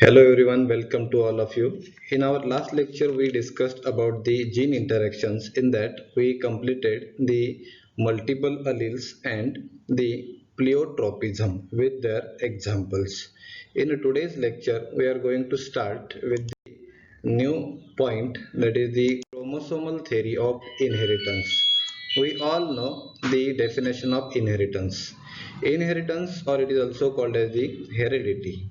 Hello everyone, welcome to all of you. In our last lecture, we discussed about the gene interactions. In that, we completed the multiple alleles and the pleiotropism with their examples. In today's lecture, we are going to start with the new point, that is the chromosomal theory of inheritance. We all know the definition of inheritance. Inheritance, or it is also called as the heredity.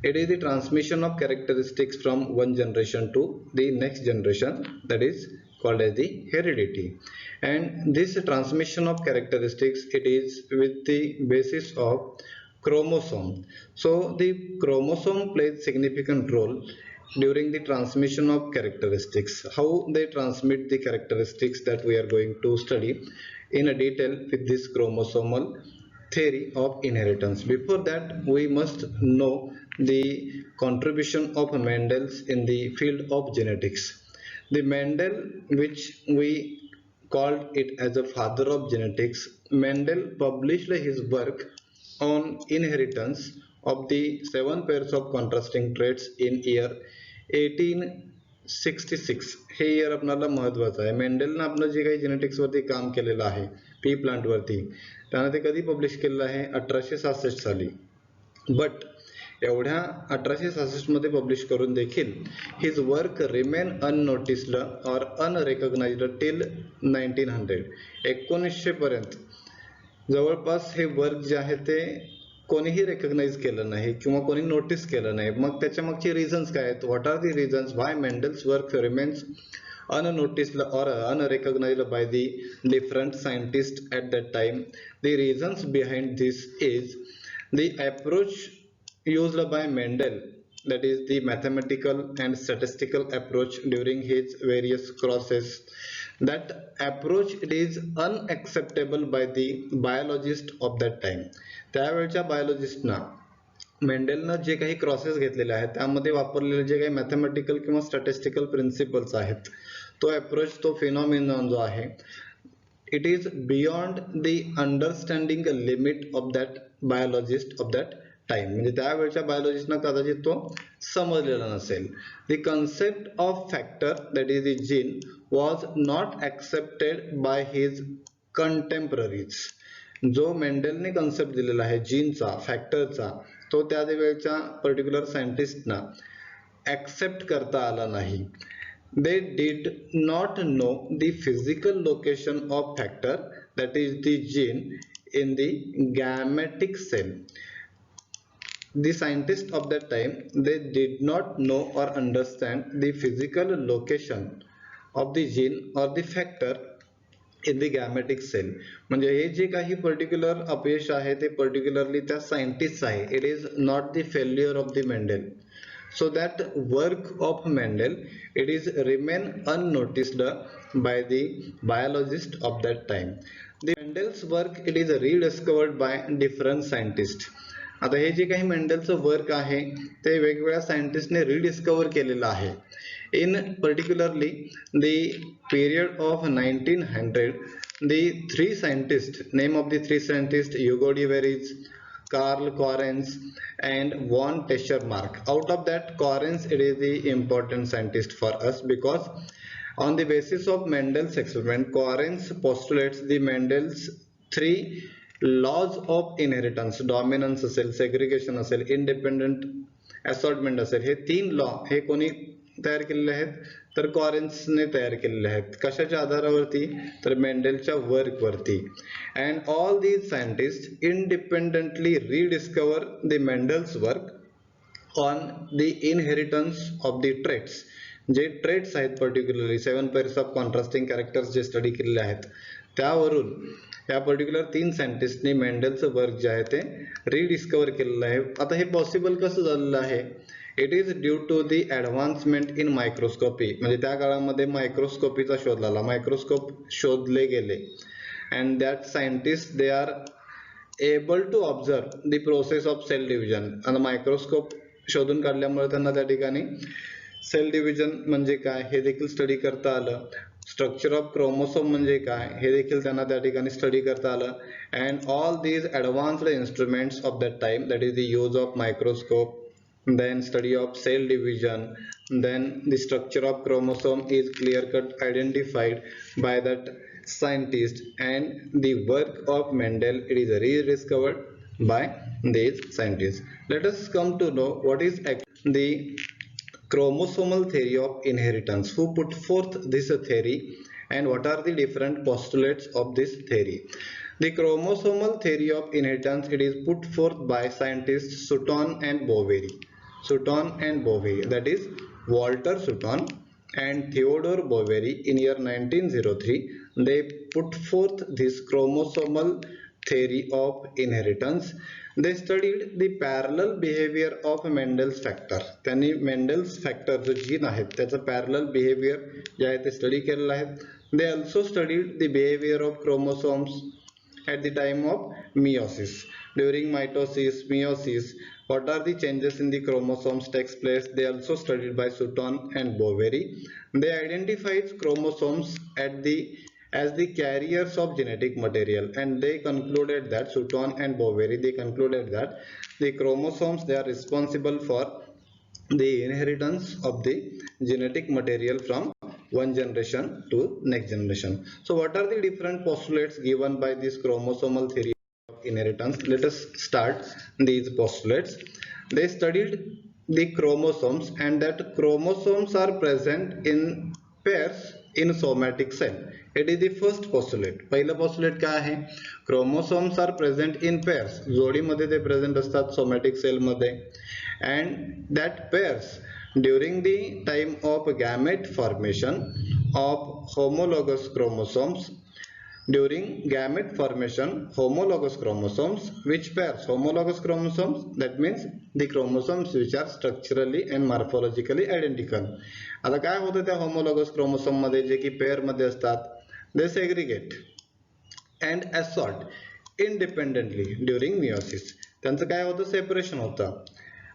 It is the transmission of characteristics from one generation to the next generation, that is called as the heredity. And this transmission of characteristics, it is with the basis of chromosome. So the chromosome plays significant role during the transmission of characteristics. How they transmit the characteristics, that we are going to study in a detail with this chromosomal theory of inheritance. Before that, we must know the contribution of Mendel's in the field of genetics. The Mendel, which we called it as a father of genetics, Mendel published his work on inheritance of the seven pairs of contrasting traits in year 1866. हे year आपल्याला महत्वाचं आहे. मेंडेलनं आपलं जे काही genetics वरती काम केलेलं आहे पी प्लांट वरती, त्यानं ते कधी पब्लिश केलेलं आहे? 1866 साली. बट एवढ्या 1866 मध्ये पब्लिश करून देखील हिज वर्क रिमेन अननोटिस्ड और अनरेकग्नाइज्ड टिल 1900. 1900 पर्यंत जवळपास हे वर्क जे आहे ते कोणीही रेकग्नाइज केलं नाही किंवा कोणी नोटीस केलं नाही. मग त्याच्या मागचे रिझन्स काय आहेत? What are the reasons why Mendel's work remains unnoticed or unrecognized by the different scientists at that time? The reasons behind this is the approach used by Mendel, that is the mathematical and statistical approach during his various crosses. That approach it is unacceptable by the biologist of that time. त्यावेळच्या बायोलॉजिस्टना मेंडेलनं जे काही crosses घेतलेले आहेत त्यामध्ये वापरलेले जे काही mathematical किंवा statistical principles आहेत, तो अप्रोच, तो फिनॉमिनॉन जो आहे, it is beyond the understanding limit of that biologist of that time. म्हणजे त्यावेळच्या बायोलॉजिस्टना कदाचित तो समजलेला नसेल. The concept of factor, that is the gene, was not accepted by his contemporaries. जो मेंडेलने कन्सेप्ट दिलेला आहे जीनचा, फॅक्टरचा, तो त्यावेळच्या पर्टिक्युलर सायंटिस्टना ऍक्सेप्ट करता आला नाही. They did not know the physical location of factor, that is the gene, in the gametic cell. The scientists of that time, they did not know or understand the physical location of the gene or the factor in the gametic cell. म्हणजे हे जे काही particular अपयश आहे ते particularly त्या scientist आहे. It is not the failure of the Mendel. So that work of Mendel, it is remain unnoticed by the biologist of that time. The Mendel's work, it is rediscovered by different scientists. आता हे जे काही मेंडेलचं work आहे ते वेगवेगळ्या सायंटिस्टने rediscover केलेलं आहे. In particularly the period of 1900, the three scientists, name of the three scientists, Hugo de Veris, Karl Correns and von Teschermark. Out of that, Correns, it is the important scientist for us because on the basis of Mendel's experiment, Correns postulates the Mendel's three laws of inheritance. Dominance असेल, segregation असेल, independent assortment असेल, हे तीन law हे कोणी तयार केलेले आहेत? तर कॉरेन्सने तयार केलेले आहेत. कशाच्या आधारावरती? तर मेंडेलच्या वर्क वरती. And all these scientist independently rediscover the Mendel's work on the inheritance of the traits. जे ट्रेट्स आहेत particularly 7 pairs of contrasting characters जे स्टडी केलेले आहेत त्यावरून या पर्टिक्युलर तीन सायंटिस्टनी मेंडेलचं वर्क जे आहे ते रिडिस्कवर केलेलं आहे. आता हे पॉसिबल कसं झालेलं आहे? It is due to the advancement in microscopy. म्हणजे त्या काळामध्ये मायक्रोस्कोपीचा शोध लागला, मायक्रोस्कोप शोधले गेले. And that scientist they are able to observe the process of cell division. आणि मायक्रोस्कोप शोधून काढल्यामुळे त्यांना त्या ठिकाणी सेल डिव्हिजन म्हणजे काय हे देखील स्टडी करता आलं. स्ट्रक्चर ऑफ क्रोमोसोम म्हणजे काय हे देखील त्यांना त्या ठिकाणी स्टडी करता आलं. And all these advanced instruments of that time, that is the use of microscope, then study of cell division, then the structure of chromosome is clear cut identified by that scientist, and the work of Mendel, it is rediscovered by these scientists. Let us come to know what is the chromosomal theory of inheritance. Who put forth this theory and what are the different postulates of this theory? The chromosomal theory of inheritance, it is put forth by scientists Sutton and Boveri. Sutton and Boveri, that is Walter Sutton and Theodore Boveri in year 1903. They put forth this chromosomal theory of inheritance. They studied the parallel behavior of Mendel's factor. त्यांनी Mendel's factor जो gene आहे त्याचा parallel behavior जे आहे ते study केलेला आहे. They also studied the behavior of chromosomes at the time of meiosis. During mitosis, meiosis, what are the changes in the chromosomes takes place? They also studied by Sutton and Boveri. They identified chromosomes as the carriers of genetic material, and they concluded that Sutton and Boveri, they concluded that the chromosomes, they are responsible for the inheritance of the genetic material from one generation to next generation. So what are the different postulates given by this chromosomal theory of inheritance? Let us start these postulates. They studied the chromosomes, and that chromosomes are present in pairs in somatic cell. It is the first postulate. पहिलं postulate काय आहे? Chromosomes are present in pairs. जोडीमध्ये ते present असतात somatic cell मध्ये, and that pairs during the time of gamete formation of homologous chromosomes. During gamete formation, homologous chromosomes, which pairs? Homologous chromosomes, that means the chromosomes which are structurally and morphologically identical. आता काय होतं त्या homologous chromosome मध्ये जे की pair मध्ये असतात, they segregate and assort independently during meiosis. त्यांचं काय होतं? सेपरेशन होतं.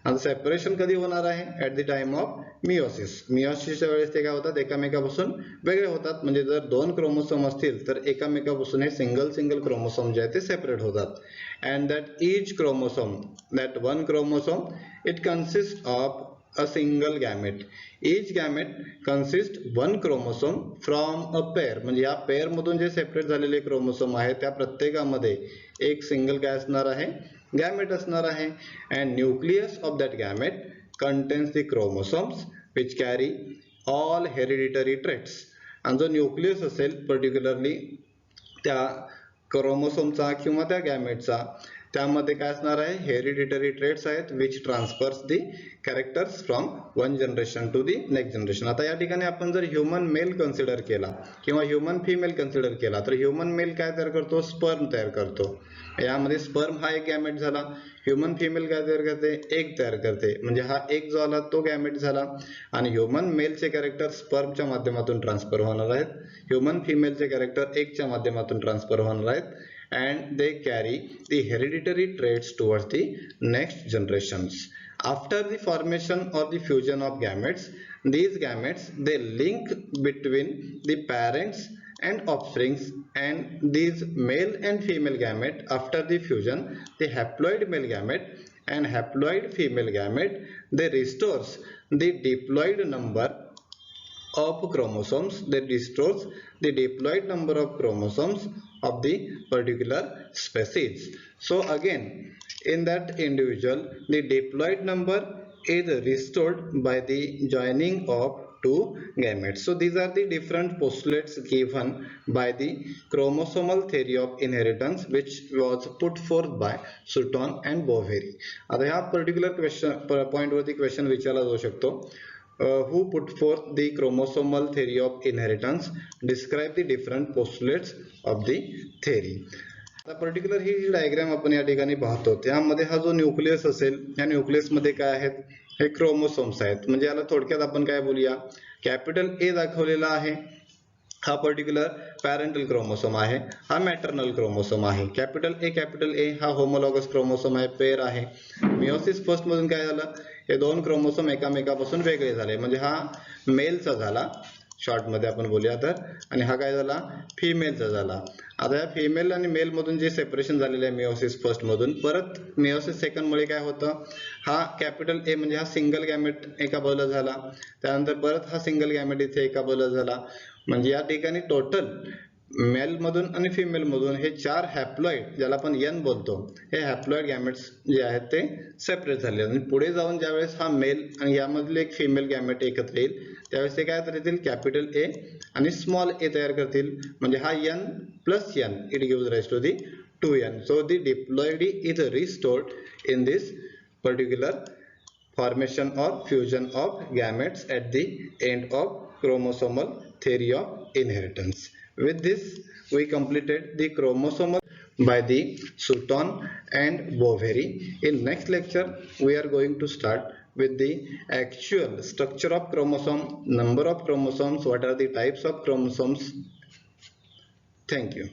आता सेपरेशन कधी होणार आहे? At the time of meiosis. मियोसिसच्या वेळेस ते काय होतात? एकामेकापासून वेगळे होतात. म्हणजे जर दोन क्रोमोसोम असतील तर एकामेकापासून हे सिंगल क्रोमोसोम जे आहे ते सेपरेट होतात. And that each chromosome, that one chromosome, it consist of a single gamete. Each gamete consists one chromosome from a pair. म्हणजे या पेअर मधून जे सेपरेट झालेले क्रोमोसोम आहे त्या प्रत्येकामध्ये एक सिंगल काय असणार आहे? गॅमेट असणार आहे. and nucleus of that gamete contains the chromosomes which carry all hereditary traits. आणि जो न्यूक्लियस असेल पर्टिक्युलरली त्या क्रोमोसोमचा किंवा त्या गॅमेटचा, त्यामध्ये काय असणार आहे? हेरिडिटरी ट्रेट्स आहेत which transfers the characters from one generation to the next generation. आता या ठिकाणी आपण जर ह्युमन मेल कन्सिडर केला किंवा ह्युमन फिमेल कन्सिडर केला तर ह्युमन मेल काय तयार करतो? स्पर्म तयार करतो. यामध्ये स्पर्म हा एक गॅमेट झाला. ह्युमन फिमेल काय तयार करते? एग तयार करते. म्हणजे हा एक जो आला तो गॅमेट झाला. आणि ह्युमन मेलचे कॅरेक्टर स्पर्मच्या माध्यमातून ट्रान्सफर होणार आहेत. ह्युमन फिमेलचे कॅरेक्टर एगच्या माध्यमातून ट्रान्सफर होणार आहेत. And they carry the hereditary traits towards the next generations. After the formation or the fusion of gametes, these gametes, they link between the parents and offsprings, and these male and female gamete, after the fusion, the haploid male gamete and haploid female gamete, they restores the diploid number of chromosomes. That restores the diploid number of chromosomes of the particular species. So again, in that individual, the diploid number is restored by the joining of two gametes. So these are the different postulates given by the chromosomal theory of inheritance, which was put forth by Sutton and Boveri. आता ह्या particular point वरती question विचारला जाऊ शकतो. Who put forth the chromosomal theory of inheritance? Describe the different postulates of the theory. आता particular ही diagram आपण या ठिकाणी पाहतो. त्यामध्ये हा जो न्यूक्लियस असेल, या न्यूक्लियस मध्ये काय आहेत? हे क्रोमोसोम्स आहेत. म्हणजे याला थोडक्यात आपण काय बोलूया? कॅपिटल ए दाखवलेला आहे, हा पर्टिक्युलर पॅरेंटल क्रोमोसोम आहे. हा मॅटर्नल क्रोमोसोम आहे. कॅपिटल ए हा होमोलॉगस क्रोमोसोम आहे, पेअर आहे. मियोसिस फर्स्ट मधून काय झालं? हे दोन क्रोमोसोम एकामेकापासून वेगळे झाले. म्हणजे हा मेलचा झाला. शॉर्ट मध्ये आपण बोलूया तर. आणि हा काय झाला, फिमेलचा झाला. आता या फिमेल आणि मेल मधून जे सेपरेशन झालेलं आहे मिओसिस फर्स्ट मधून, परत मिओसिस सेकंड मुळे काय होतं, हा कॅपिटल ए म्हणजे हा सिंगल गॅमेट एका बाजूला झाला, त्यानंतर परत हा सिंगल गॅमेट इथे एका बाजूला झाला. म्हणजे या ठिकाणी टोटल मेल मधून आणि फिमेल मधून हे 4 हॅप्लॉइड, ज्याला आपण एन बोलतो, हे हॅप्लॉइड गॅमेट्स जे आहेत ते सेपरेट झाले. आणि पुढे जाऊन ज्यावेळेस हा मेल आणि यामधले एक फिमेल गॅमेट एकत्र येईल त्यावेळेस ते काय करतील, कॅपिटल ए आणि स्मॉल ए तयार करतील. म्हणजे हा n plus n, it gives rise to the 2n. So the diploidy is restored in this particular formation or fusion of gametes at the end of chromosomal theory of inheritance. With this we completed the chromosomal by the Sutton and Boveri. In next lecture we are going to start with the actual structure of chromosome, number of chromosomes, what are the types of chromosomes. Thank you.